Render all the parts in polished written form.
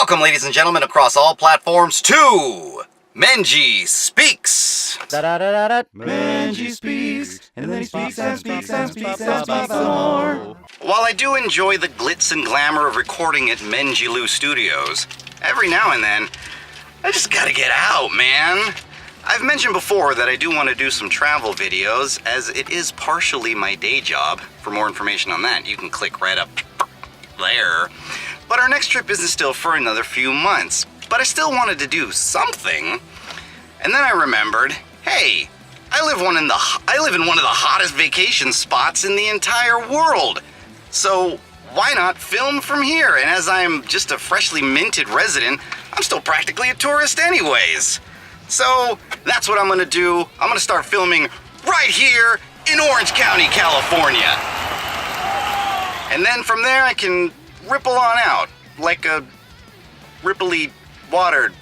Welcome, ladies and gentlemen, across all platforms to Menji Speaks. Menji speaks, and then he speaks and speaks and speaks and speaks some more. While I do enjoy the glitz and glamour of recording at Menji Studios, every now and then, I just gotta get out, man. I've mentioned before that I do want to do some travel videos, as it is partially my day job. For more information on that, you can click right up there. But our next trip isn't still for another few months. But I still wanted to do something. And then I remembered, hey, I live in one of the hottest vacation spots in the entire world. So why not film from here? And as I'm just a freshly minted resident, I'm still practically a tourist anyways. So that's what I'm gonna do. I'm gonna start filming right here in Orange County, California. And then from there I can ripple on out like a ripply watered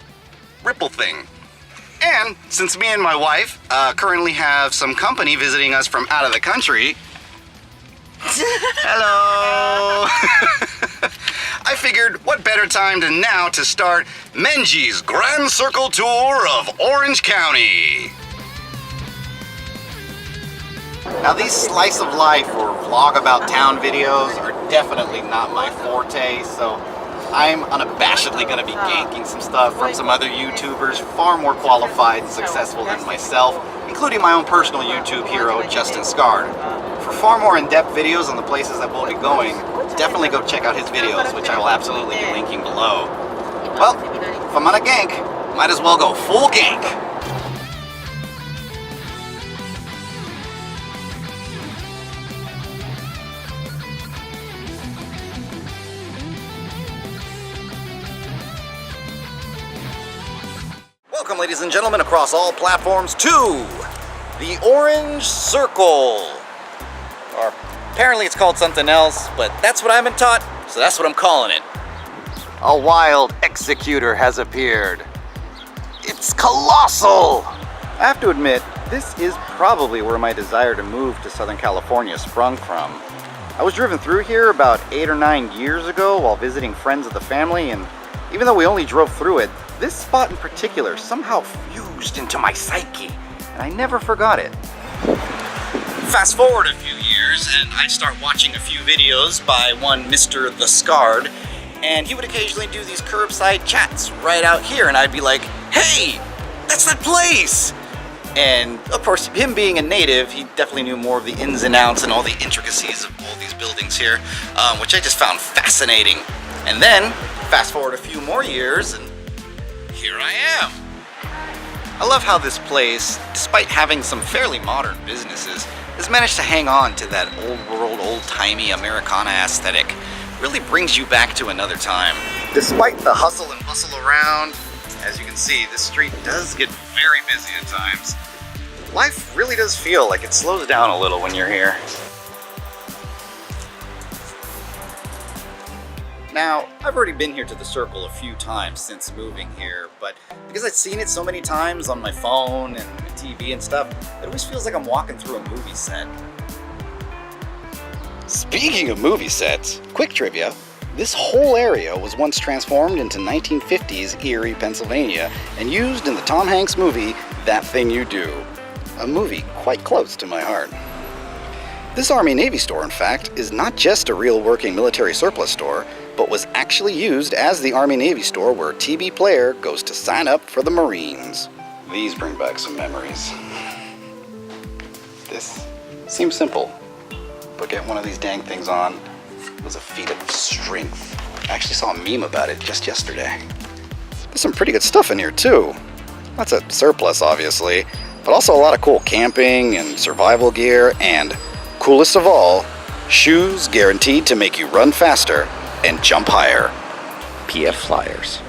ripple thing. And since me and my wife currently have some company visiting us from out of the country, hello! I figured what better time than now to start Menji's Grand Circle Tour of Orange County. Now these slice of life or vlog about town videos are definitely not my forte, so I'm unabashedly going to be ganking some stuff from some other YouTubers far more qualified and successful than myself, including my own personal YouTube hero, Justin Scard. For far more in-depth videos on the places that we'll be going, definitely go check out his videos, which I will absolutely be linking below. Well, if I'm on a gank, might as well go full gank. Welcome, ladies and gentlemen, across all platforms to the Orange Circle. Or apparently it's called something else, but that's what I've been taught, so that's what I'm calling it. A wild executor has appeared. It's colossal! I have to admit, this is probably where my desire to move to Southern California sprung from. I was driven through here about 8 or 9 years ago while visiting friends of the family, and even though we only drove through it, this spot in particular somehow fused into my psyche, and I never forgot it. Fast forward a few years, and I'd start watching a few videos by one Mr. The Scard, and he would occasionally do these curbside chats right out here, and I'd be like, hey, that's that place! And of course, him being a native, he definitely knew more of the ins and outs and all the intricacies of all these buildings here, which I just found fascinating. And then, fast forward a few more years, and here I am. I love how this place, despite having some fairly modern businesses, has managed to hang on to that old world, old-timey Americana aesthetic. Really brings you back to another time. Despite the hustle and bustle around, as you can see, this street does get very busy at times. Life really does feel like it slows down a little when you're here. Now, I've already been here to the Circle a few times since moving here, but because I've seen it so many times on my phone and TV and stuff, it always feels like I'm walking through a movie set. Speaking of movie sets, quick trivia. This whole area was once transformed into 1950s Erie, Pennsylvania, and used in the Tom Hanks movie, That Thing You Do. A movie quite close to my heart. This Army-Navy store, in fact, is not just a real working military surplus store, but was actually used as the Army-Navy store where TB Player goes to sign up for the Marines. These bring back some memories. This seems simple, but getting one of these dang things on was a feat of strength. I actually saw a meme about it just yesterday. There's some pretty good stuff in here too. Lots of surplus, obviously, but also a lot of cool camping and survival gear, and coolest of all, shoes guaranteed to make you run faster and jump higher. PF Flyers.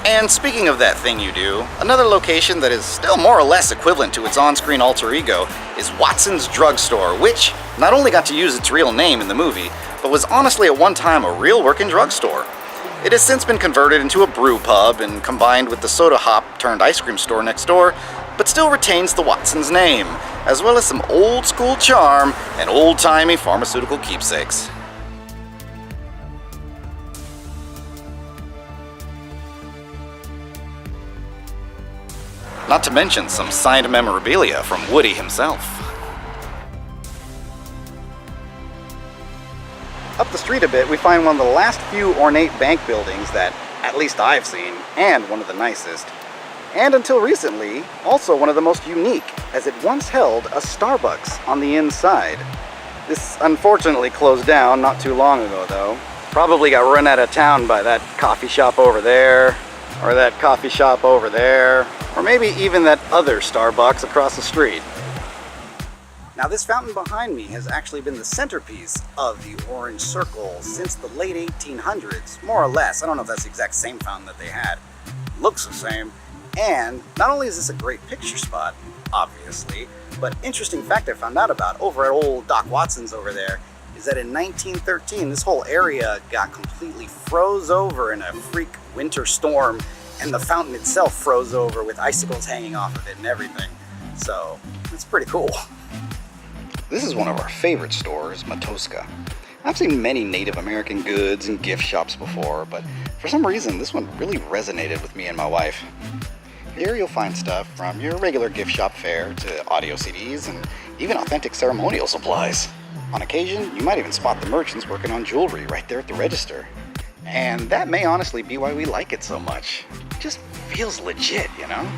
And speaking of That Thing You Do, another location that is still more or less equivalent to its on-screen alter ego is Watson's Drugstore, which not only got to use its real name in the movie, but was honestly at one time a real working drugstore. It has since been converted into a brew pub and combined with the soda hop turned ice cream store next door, but still retains the Watson's name, as well as some old school charm and old-timey pharmaceutical keepsakes. Not to mention some signed memorabilia from Woody himself. Up the street a bit, we find one of the last few ornate bank buildings that at least I've seen, and one of the nicest. And until recently, also one of the most unique, as it once held a Starbucks on the inside. This unfortunately closed down not too long ago though. Probably got run out of town by that coffee shop over there, or that coffee shop over there, or maybe even that other Starbucks across the street. Now this fountain behind me has actually been the centerpiece of the Orange Circle since the late 1800s, more or less. I don't know if that's the exact same fountain that they had. Looks the same. And not only is this a great picture spot, obviously, but interesting fact I found out about over at old Doc Watson's over there is that in 1913 this whole area got completely froze over in a freak winter storm, and the fountain itself froze over with icicles hanging off of it and everything. So it's pretty cool. This is one of our favorite stores, Matoska. I've seen many Native American goods and gift shops before, but for some reason this one really resonated with me and my wife. Here you'll find stuff from your regular gift shop fare to audio CDs and even authentic ceremonial supplies. On occasion, you might even spot the merchants working on jewelry right there at the register. And that may honestly be why we like it so much. It just feels legit, you know?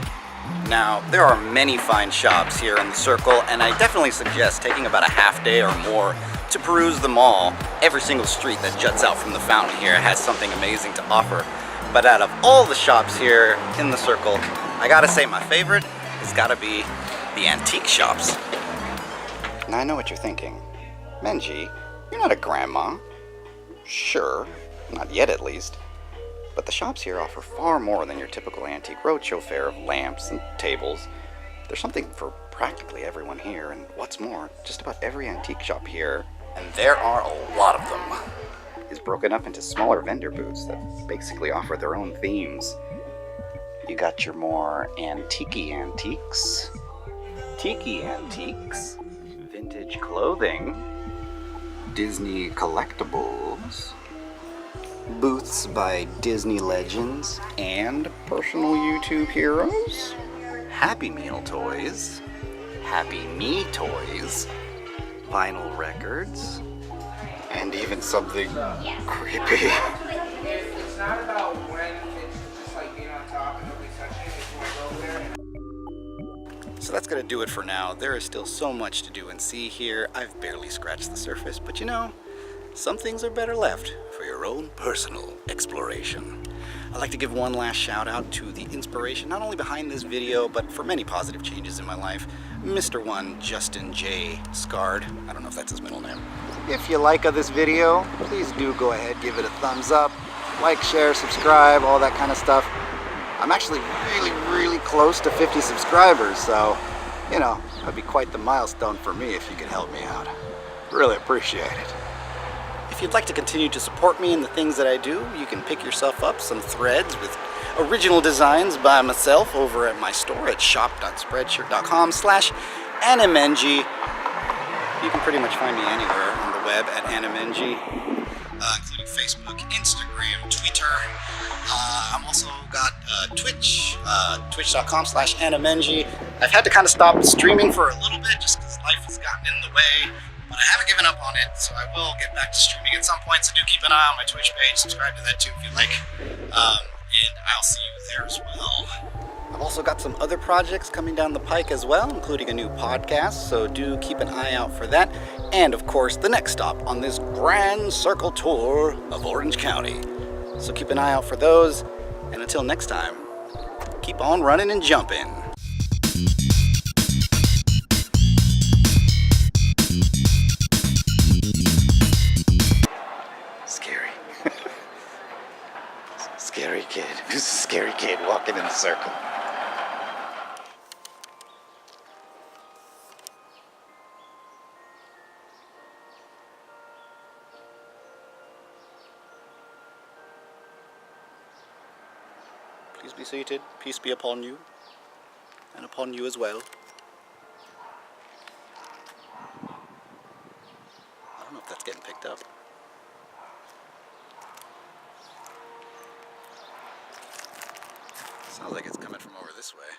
Now, there are many fine shops here in the Circle, and I definitely suggest taking about a half day or more to peruse them all. Every single street that juts out from the fountain here has something amazing to offer. But out of all the shops here in the Circle, I gotta say my favorite has gotta be the antique shops. Now I know what you're thinking. Menji, you're not a grandma. Sure, not yet at least. But the shops here offer far more than your typical antique roadshow fare of lamps and tables. There's something for practically everyone here, and what's more, just about every antique shop here, and there are a lot of them, is broken up into smaller vendor booths that basically offer their own themes. You got your more antique-y antiques, tiki antiques, vintage clothing, Disney collectibles, booths by Disney legends and personal YouTube heroes, Happy Meal toys, Happy Me toys, vinyl records, and even something creepy. It's not about when, it's just like being on top and nobody's touching it. It's when I go there. So that's gonna do it for now. There is still so much to do and see here. I've barely scratched the surface, but you know, some things are better left for your own personal exploration. I'd like to give one last shout out to the inspiration, not only behind this video, but for many positive changes in my life, Mr. One Justin J. Scard. I don't know if that's his middle name. If you like this video, please do go ahead, give it a thumbs up, like, share, subscribe, all that kind of stuff. I'm actually really close to 50 subscribers, so, you know, that'd be quite the milestone for me if you could help me out. Really appreciate it. If you'd like to continue to support me in the things that I do, you can pick yourself up some threads with original designs by myself over at my store at shop.spreadshirt.com/animenji. You can pretty much find me anywhere on the web at animenji, including Facebook, Instagram, Twitter. I'm also got Twitch, twitch.com/animenji. I've had to kind of stop streaming for a little bit just because life has gotten in the way. But I haven't given up on it, so I will get back to streaming at some point, so do keep an eye on my Twitch page, subscribe to that too if you like, and I'll see you there as well. I've also got some other projects coming down the pike as well, including a new podcast, so do keep an eye out for that, and of course the next stop on this grand circle tour of Orange County. So keep an eye out for those, and until next time, keep on running and jumping. Scary kid. Who's a scary kid walking in a circle? Please be seated. Peace be upon you, and upon you as well. I don't know if that's getting picked up. Sounds like it's coming from over this way.